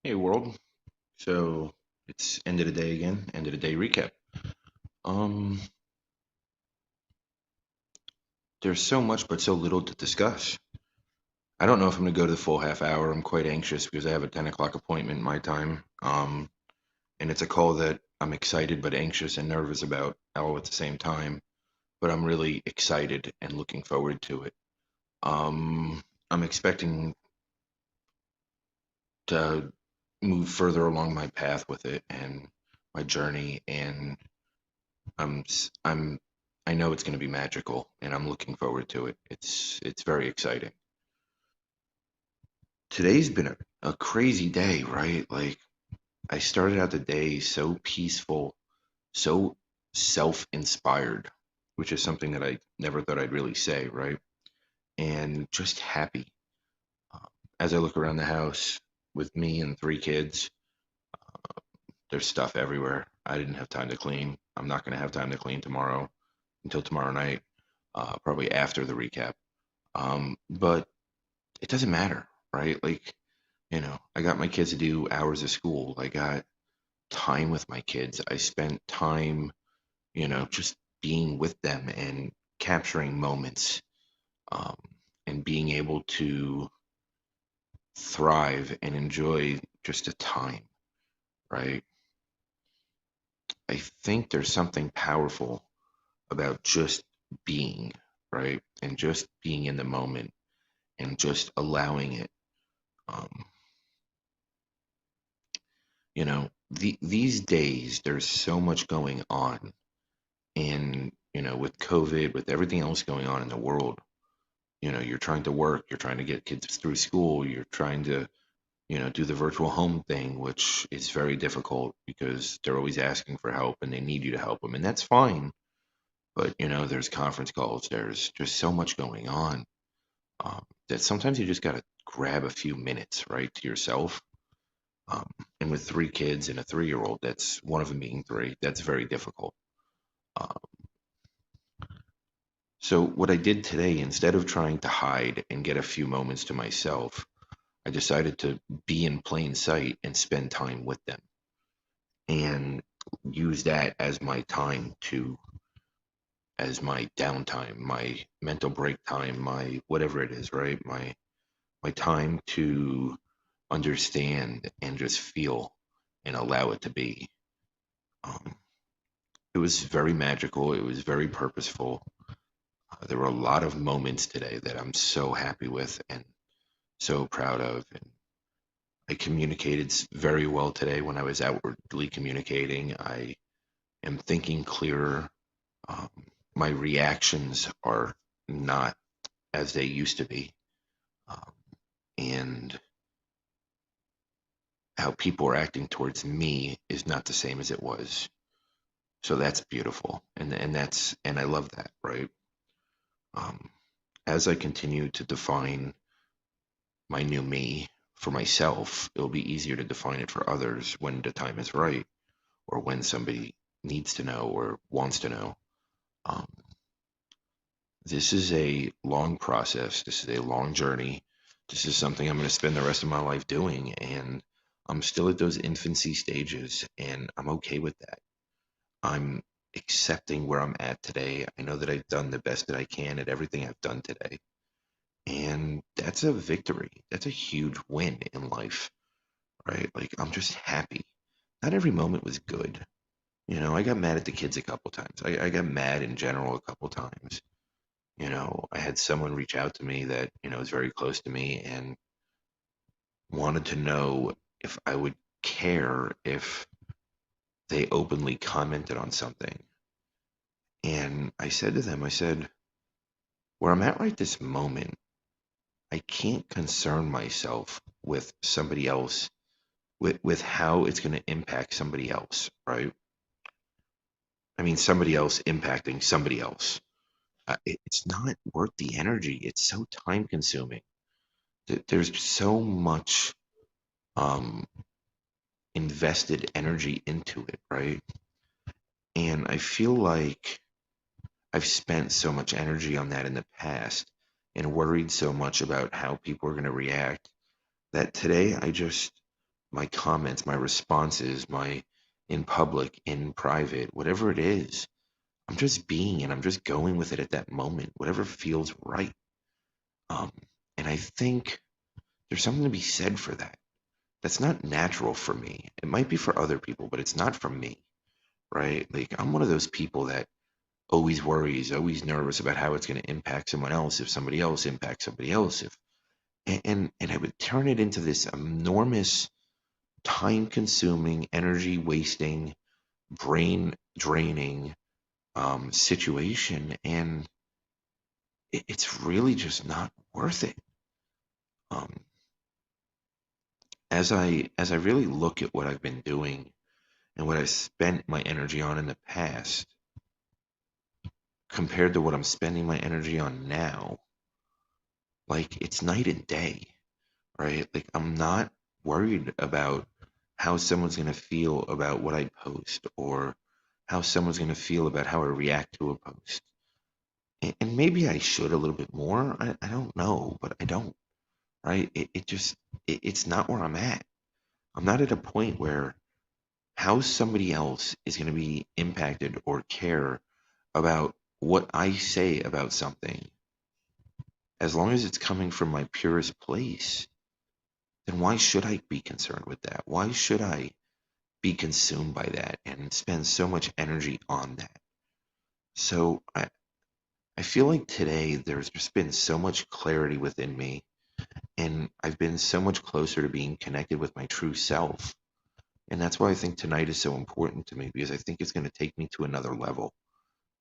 Hey world. So it's end of the day again, end of the day recap. Um, there's so much but so little to discuss. I don't know if I'm gonna go to the full half hour. I'm quite anxious because I have a 10 o'clock appointment my time. And it's a call that I'm excited but anxious and nervous about all at the same time. But I'm really excited and looking forward to it. I'm expecting to move further along my path with it and my journey and I'm I know it's going to be magical and I'm looking forward to it. It's very exciting. Today's been a crazy day, right? Like I started out the day so peaceful, so self-inspired, which is something that I never thought I'd really say, right? And just happy. Um, as I look around the house with me and three kids, there's stuff everywhere. I didn't have time to clean. I'm not going to have time to clean tomorrow until tomorrow night, probably after the recap. But it doesn't matter, right? Like, I got my kids to do hours of school. I got time with my kids. I spent time, just being with them and capturing moments, um, and being able to thrive and enjoy just a time, right? I think there's something powerful about just being, right? And just being in the moment and just allowing it. Um, these days there's so much going on, and with COVID, with everything else going on in the world, you're trying to work, you're trying to get kids through school, you're trying to do the virtual home thing, which is very difficult because they're always asking for help and they need you to help them, and that's fine. But there's conference calls, there's just so much going on, that sometimes you just got to grab a few minutes, right, to yourself. Um, and with three kids and a 3-year-old, that's one of them being three, that's very difficult. Um, so what I did today, instead of trying to hide and get a few moments to myself, I decided to be in plain sight and spend time with them and use that as my time to, as my downtime, my mental break time, my whatever it is, right? My time to understand and just feel and allow it to be. Um, it was very magical. It was very purposeful. There were a lot of moments today that I'm so happy with and so proud of. And I communicated very well today when I was outwardly communicating. I am thinking clearer. Um, my reactions are not as they used to be. Um, and how people are acting towards me is not the same as it was. So that's beautiful. And I love that, right? Um, as I continue to define my new me for myself, it'll be easier to define it for others when the time is right or when somebody needs to know or wants to know. Um, this is a long process. This is a long journey. This is something I'm going to spend the rest of my life doing. And I'm still at those infancy stages, and I'm okay with that. I'm accepting where I'm at today. I know that I've done the best that I can at everything I've done today. And that's a victory. That's a huge win in life, right? Like, I'm just happy. Not every moment was good. I got mad at the kids a couple times. I got mad in general a couple times. I had someone reach out to me that, is very close to me and wanted to know if I would care if they openly commented on something. And I said to them, I said, where I'm at right this moment, I can't concern myself with somebody else, with how it's going to impact somebody else, right? I mean, somebody else impacting somebody else. It's not worth the energy. It's so time consuming. There's so much um, invested energy into it, right? And I feel like I've spent so much energy on that in the past and worried so much about how people are going to react that today I just my comments, my responses, my in public, in private, whatever it is. I'm just being and I'm just going with it at that moment, whatever feels right. Um, and I think there's something to be said for that. That's not natural for me. It might be for other people, but it's not for me, right? Like I'm one of those people that always worries, always nervous about how it's going to impact someone else, if somebody else impacts somebody else, if and I would turn it into this enormous time consuming, energy wasting, brain draining situation, and it's really just not worth it. Um, as I really look at what I've been doing and what I've spent my energy on in the past compared to what I'm spending my energy on now, like it's night and day, right? Like I'm not worried about how someone's going to feel about what I post or how someone's going to feel about how I react to a post. And maybe I should a little bit more. I don't know, but I don't, right? It's not where I'm at. I'm not at a point where how somebody else is going to be impacted or care about what I say about something, as long as it's coming from my purest place, then why should I be concerned with that? Why should I be consumed by that and spend so much energy on that? So I feel like today there's just been so much clarity within me, and I've been so much closer to being connected with my true self. And that's why I think tonight is so important to me, because I think it's going to take me to another level,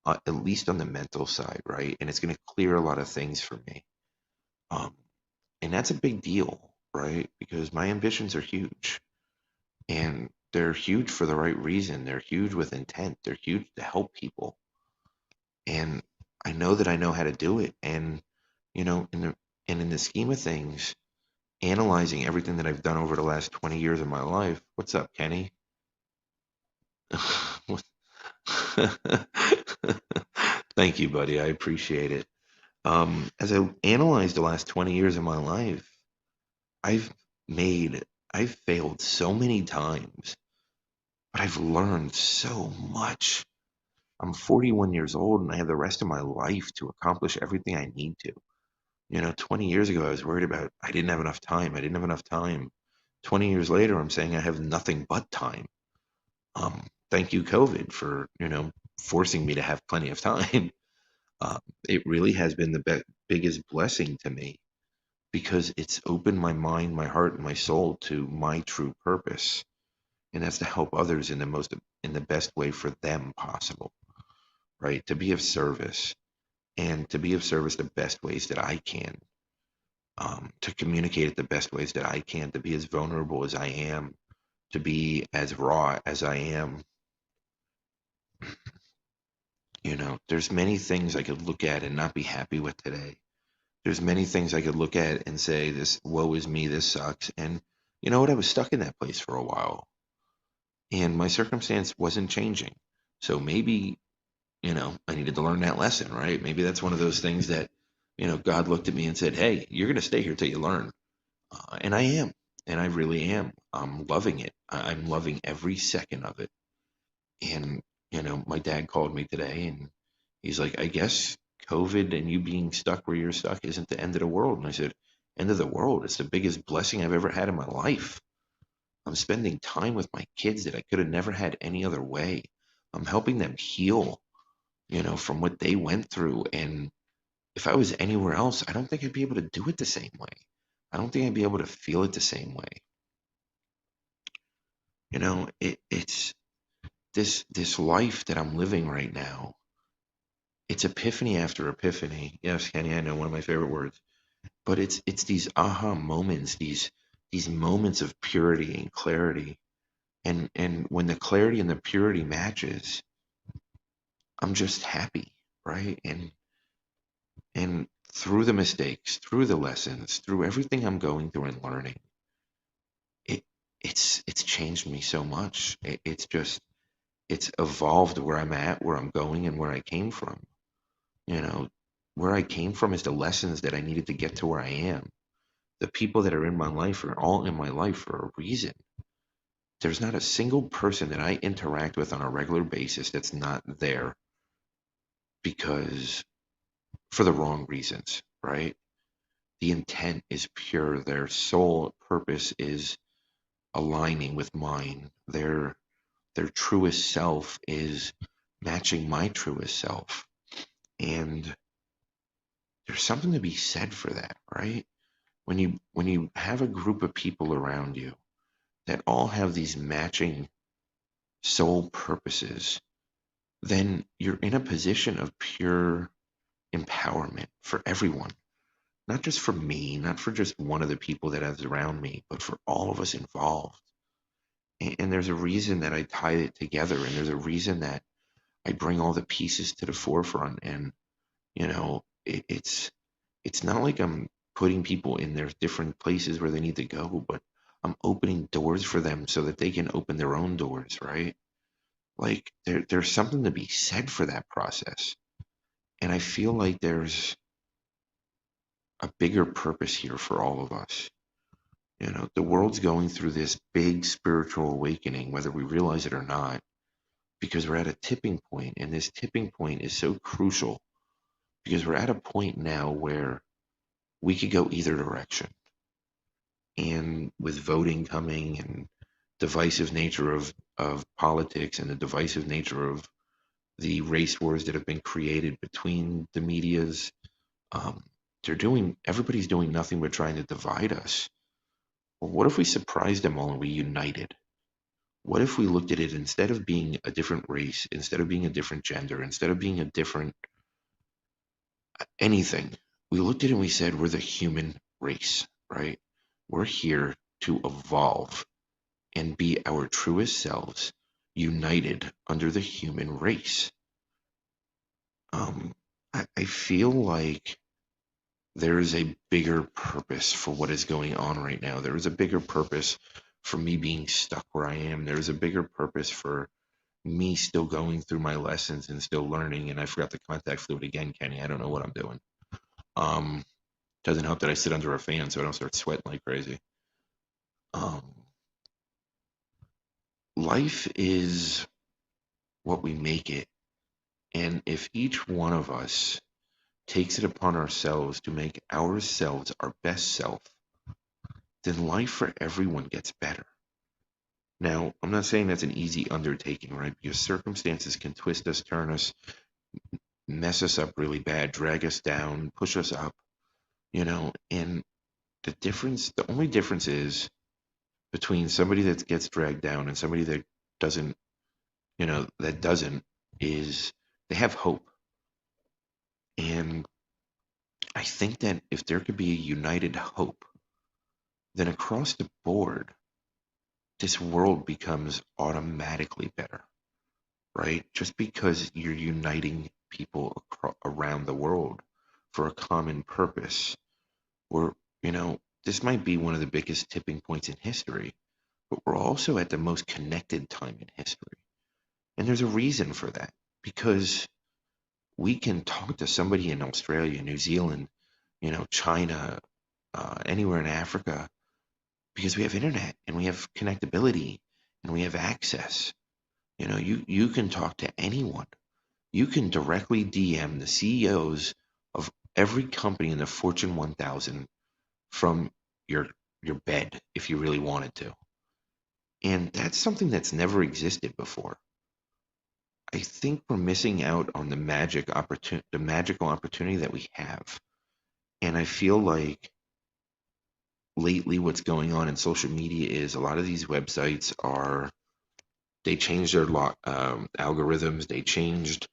at least on the mental side, right? And it's going to clear a lot of things for me. Um, and that's a big deal, right? Because my ambitions are huge, and they're huge for the right reason. They're huge with intent. They're huge to help people. And I know that I know how to do it. And, in the scheme of things, analyzing everything that I've done over the last 20 years of my life. What's up, Kenny? Thank you, buddy. I appreciate it. As I analyzed the last 20 years of my life, I've I've failed so many times, but I've learned so much. I'm 41 years old and I have the rest of my life to accomplish everything I need to. 20 years ago, I was worried about I didn't have enough time. I didn't have enough time. 20 years later, I'm saying I have nothing but time. Thank you, COVID, for, forcing me to have plenty of time. It really has been the biggest blessing to me because it's opened my mind, my heart, and my soul to my true purpose. And that's to help others in the best way for them possible, right? To be of service and to be of service the best ways that I can, to communicate it the best ways that I can, to be as vulnerable as I am, to be as raw as I am. There's many things I could look at and not be happy with today. There's many things I could look at and say, this woe is me, this sucks. And you know what? I was stuck in that place for a while and my circumstance wasn't changing. So maybe, I needed to learn that lesson, right? Maybe that's one of those things that, God looked at me and said, hey, you're going to stay here till you learn. And I am. And I really am. I'm loving it. I'm loving every second of it. And, my dad called me today and he's like, I guess COVID and you being stuck where you're stuck isn't the end of the world. And I said, end of the world. It's the biggest blessing I've ever had in my life. I'm spending time with my kids that I could have never had any other way. I'm helping them heal, from what they went through. And if I was anywhere else, I don't think I'd be able to do it the same way. I don't think I'd be able to feel it the same way. It's this life that I'm living right now. It's epiphany after epiphany. Yes, Kenny, I know, one of my favorite words. But it's these aha moments, these moments of purity and clarity. And when the clarity and the purity matches, I'm just happy, right? And through the mistakes, through the lessons, through everything I'm going through and learning, it it's changed me so much. It's evolved where I'm at, where I'm going, and where I came from. You know, where I came from is the lessons that I needed to get to where I am. The people that are in my life are all in my life for a reason. There's not a single person that I interact with on a regular basis that's not there because for the wrong reasons, right? The intent is pure. Their sole purpose is aligning with mine. Their truest self is matching my truest self. And there's something to be said for that, right? When you have a group of people around you that all have these matching soul purposes, then you're in a position of pure empowerment for everyone. Not just for me, not for just one of the people that is around me, but for all of us involved. And there's a reason that I tie it together, and there's a reason that I bring all the pieces to the forefront. And it's not like I'm putting people in their different places where they need to go, but I'm opening doors for them so that they can open their own doors, right? Like there's something to be said for that process. And I feel like there's a bigger purpose here for all of us. The world's going through this big spiritual awakening, whether we realize it or not, because we're at a tipping point, and this tipping point is so crucial because we're at a point now where we could go either direction. And with voting coming and divisive nature of politics and the divisive nature of the race wars that have been created between the medias, um, everybody's doing nothing but trying to divide us. Well, what if we surprised them all and we united? What if we looked at it instead of being a different race, instead of being a different gender, instead of being a different anything, we looked at it and we said, we're the human race, right? We're here to evolve and be our truest selves, united under the human race. I feel like there is a bigger purpose for what is going on right now. There is a bigger purpose for me being stuck where I am. There is a bigger purpose for me still going through my lessons and still learning. And I forgot the contact fluid again, Kenny. I don't know what I'm doing. Um, doesn't help that I sit under a fan so I don't start sweating like crazy. Um, Life is what we make it. And if each one of us takes it upon ourselves to make ourselves our best self, then life for everyone gets better. Now, I'm not saying that's an easy undertaking, right? Because circumstances can twist us, turn us, mess us up really bad, drag us down, push us up, and the only difference is between somebody that gets dragged down and somebody that doesn't, that doesn't, is they have hope. And I think that if there could be a united hope, then across the board, this world becomes automatically better, right? Just because you're uniting people around the world for a common purpose, or, this might be one of the biggest tipping points in history, but we're also at the most connected time in history. And there's a reason for that, because we can talk to somebody in Australia, New Zealand, China, anywhere in Africa, because we have internet and we have connectability and we have access. You can talk to anyone. You can directly DM the CEOs of every company in the Fortune 1000 from your your bed if you really wanted to. And that's something that's never existed before. I think we're missing out on the magical opportunity that we have. And I feel like lately what's going on in social media is a lot of these websites they changed their algorithms. They changed,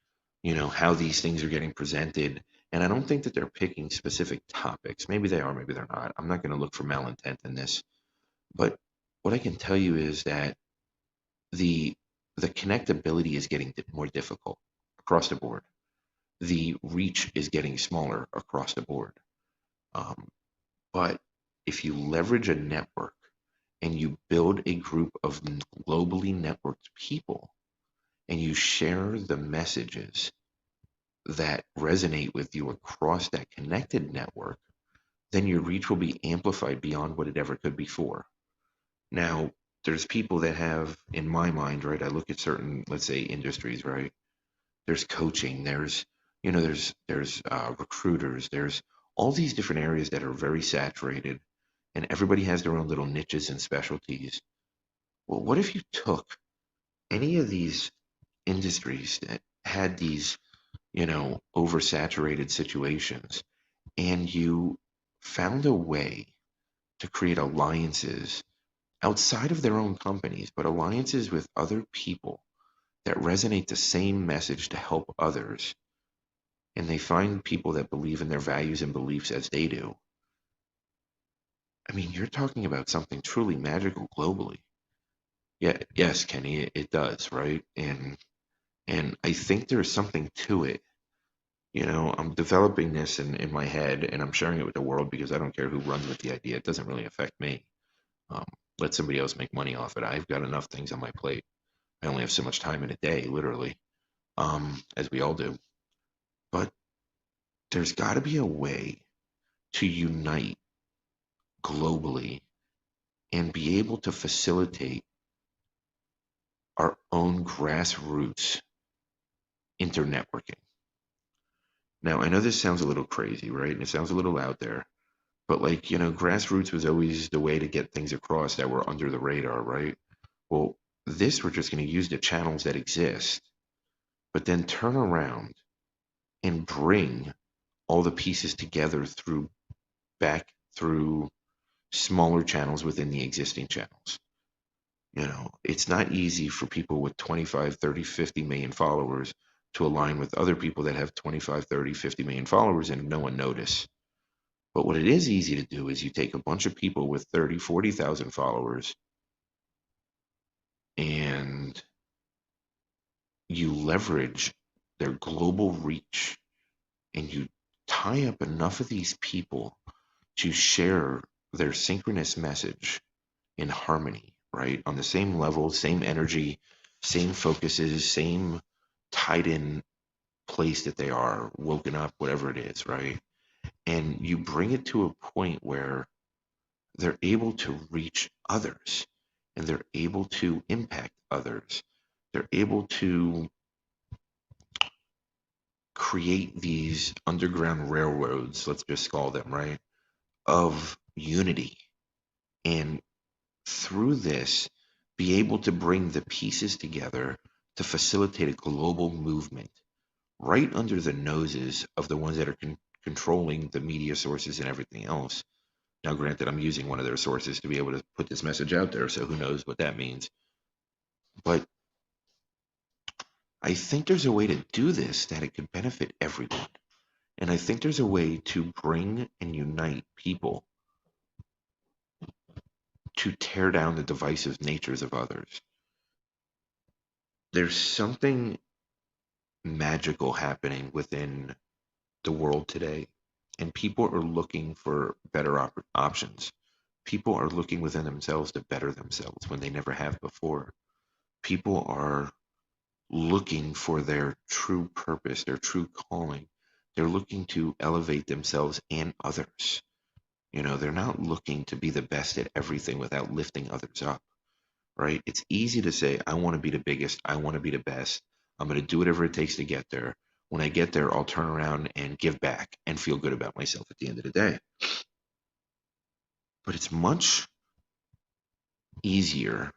how these things are getting presented. And I don't think that they're picking specific topics. Maybe they are, maybe they're not. I'm not going to look for malintent in this. But what I can tell you is that the the connectability is getting more difficult across the board. The reach is getting smaller across the board. Um, but if you leverage a network and you build a group of globally networked people and you share the messages that resonate with you across that connected network, then your reach will be amplified beyond what it ever could before. Now, there's people that have, in my mind, right? I look at certain, let's say, industries, right? There's coaching, there's recruiters, there's all these different areas that are very saturated, and everybody has their own little niches and specialties. Well, what if you took any of these industries that had these, oversaturated situations, and you found a way to create alliances outside of their own companies, but alliances with other people that resonate the same message to help others, and they find people that believe in their values and beliefs as they do. I mean, you're talking about something truly magical globally. Yeah, yes, Kenny, it does, right? And I think there's something to it. I'm developing this in my head and I'm sharing it with the world because I don't care who runs with the idea. It doesn't really affect me. Um, Let somebody else make money off it. I've got enough things on my plate. I only have so much time in a day, literally, as we all do. But there's got to be a way to unite globally and be able to facilitate our own grassroots internetworking. Now, I know this sounds a little crazy, right? And it sounds a little out there, but like, grassroots was always the way to get things across that were under the radar, right? Well, this we're just going to use the channels that exist, but then turn around and bring all the pieces together back through smaller channels within the existing channels. It's not easy for people with 25, 30, 50 million followers to align with other people that have 25, 30, 50 million followers and no one notice. But what it is easy to do is you take a bunch of people with 30, 40,000 followers and you leverage their global reach and you tie up enough of these people to share their synchronous message in harmony, right? On the same level, same energy, same focuses, same tied in place that they are, woken up, whatever it is, right? And you bring it to a point where they're able to reach others and they're able to impact others. They're able to create these underground railroads, let's just call them, right, of unity. And through this, be able to bring the pieces together to facilitate a global movement right under the noses of the ones that are controlling the media sources and everything else. Now, granted, I'm using one of their sources to be able to put this message out there, so who knows what that means. But I think there's a way to do this that it could benefit everyone. And I think there's a way to bring and unite people to tear down the divisive natures of others. There's something magical happening within the world today, and people are looking for better options. People are looking within themselves to better themselves when they never have before. People are looking for their true purpose, their true calling. They're looking to elevate themselves and others. They're not looking to be the best at everything without lifting others up, right? It's easy to say, I want to be the biggest, I want to be the best. I'm going to do whatever it takes to get there. When I get there, I'll turn around and give back and feel good about myself at the end of the day. But it's much easier.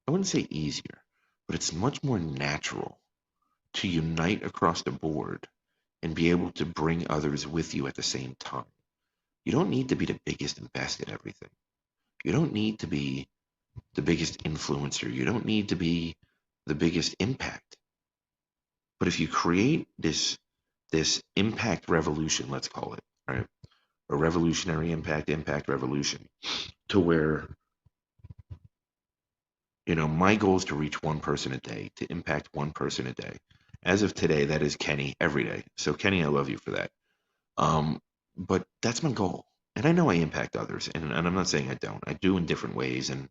I wouldn't say easier, but it's much more natural to unite across the board and be able to bring others with you at the same time. You don't need to be the biggest and best at everything. You don't need to be the biggest influencer. You don't need to be the biggest impact. But if you create this impact revolution, let's call it, right? A revolutionary impact revolution, to where, my goal is to reach one person a day, to impact one person a day. As of today, that is Kenny every day. So Kenny, I love you for that. But that's my goal. And I know I impact others, and I'm not saying I don't. I do in different ways, and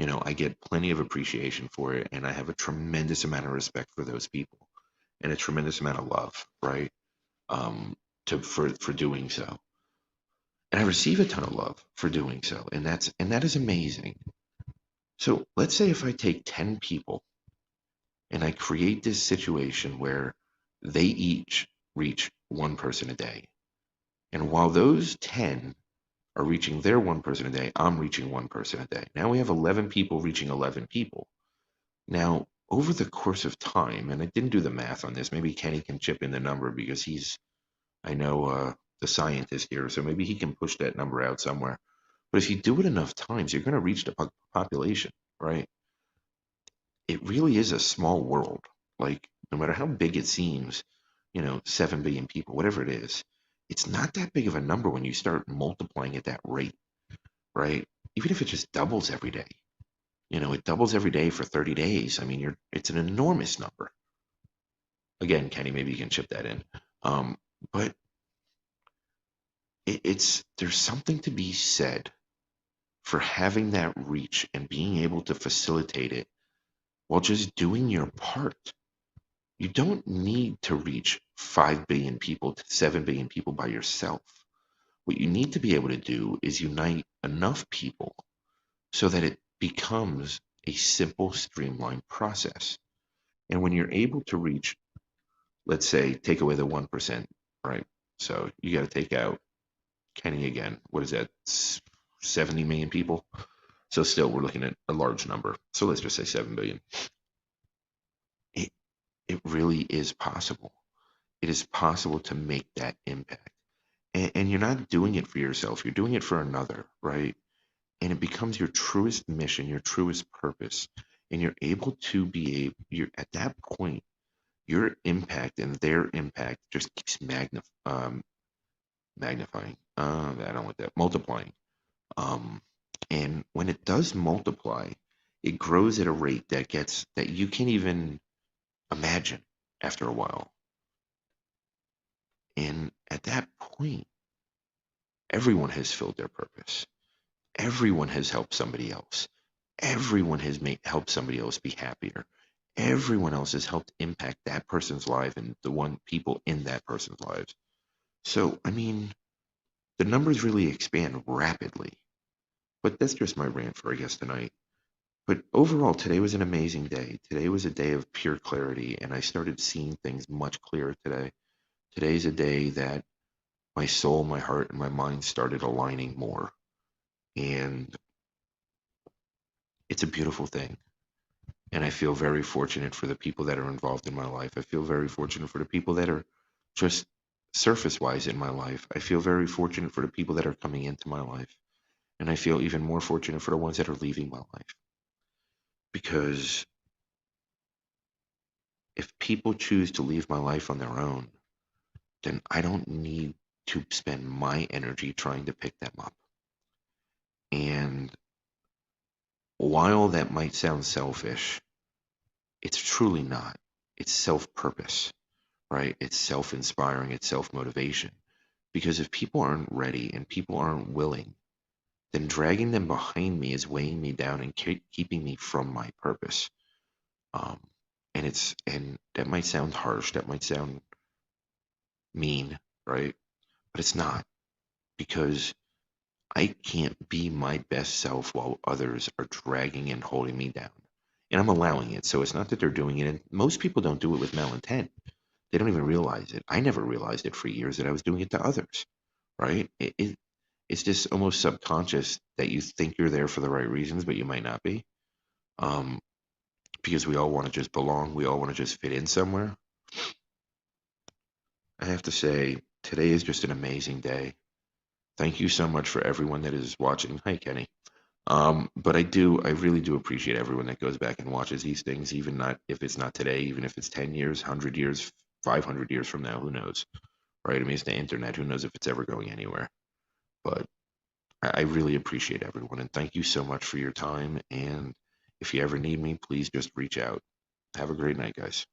I get plenty of appreciation for it, and I have a tremendous amount of respect for those people, and a tremendous amount of love, right? For doing so, and I receive a ton of love for doing so, and that is amazing. So let's say if I take 10 people and I create this situation where they each reach one person a day. And while those 10 are reaching their one person a day, I'm reaching one person a day. Now we have 11 people reaching 11 people. Now, over the course of time, and I didn't do the math on this, maybe Kenny can chip in the number because I know, the scientist here, so maybe he can push that number out somewhere. But if you do it enough times, you're going to reach the population, right? It really is a small world. Like, no matter how big it seems, 7 billion people, whatever it is, it's not that big of a number when you start multiplying at that rate, right? Even if it just doubles every day, it doubles every day for 30 days. I mean, it's an enormous number. Again, Kenny, maybe you can chip that in. But there's something to be said for having that reach and being able to facilitate it while just doing your part. You don't need to reach 5 billion people to 7 billion people by yourself. What you need to be able to do is unite enough people so that it becomes a simple, streamlined process. And when you're able to reach, let's say, take away the 1%, right? So you got to take out Kenny again. What is that? 70 million people? So still, we're looking at a large number. So let's just say 7 billion. It, it really is possible. It is possible to make that impact. And you're not doing it for yourself, you're doing it for another, right? And it becomes your truest mission, your truest purpose. And you're able to you're at that point, your impact and their impact just keeps magnifying. I don't want that, multiplying. Um, and when it does multiply, it grows at a rate that you can't even imagine after a while. And at that point, everyone has filled their purpose. Everyone has helped somebody else. Everyone has helped somebody else be happier. Everyone else has helped impact that person's life and the one people in that person's lives. So, I mean, the numbers really expand rapidly. But that's just my rant for, I guess, tonight. But overall, today was an amazing day. Today was a day of pure clarity, and I started seeing things much clearer today. Today's a day that my soul, my heart, and my mind started aligning more. And it's a beautiful thing. And I feel very fortunate for the people that are involved in my life. I feel very fortunate for the people that are just surface wise in my life. I feel very fortunate for the people that are coming into my life. And I feel even more fortunate for the ones that are leaving my life. Because if people choose to leave my life on their own, then I don't need to spend my energy trying to pick them up. And while that might sound selfish, it's truly not. It's self-purpose, right? It's self-inspiring, it's self-motivation. Because if people aren't ready and people aren't willing, then dragging them behind me is weighing me down and keeping me from my purpose. Um, and that might sound harsh, that might sound mean, right? But it's not, because I can't be my best self while others are dragging and holding me down. And I'm allowing it. So it's not that they're doing it. And most people don't do it with malintent. They don't even realize it. I never realized it for years that I was doing it to others, right? It's just almost subconscious that you think you're there for the right reasons, but you might not be. Um, because we all want to just belong. We all want to just fit in somewhere. I have to say, today is just an amazing day. Thank you so much for everyone that is watching. Hi, Kenny. But I really do appreciate everyone that goes back and watches these things, even not if it's not today, even if it's 10 years, 100 years, 500 years from now, who knows, right? I mean, it's the internet. Who knows if it's ever going anywhere? But I really appreciate everyone, and thank you so much for your time. And if you ever need me, please just reach out. Have a great night, guys.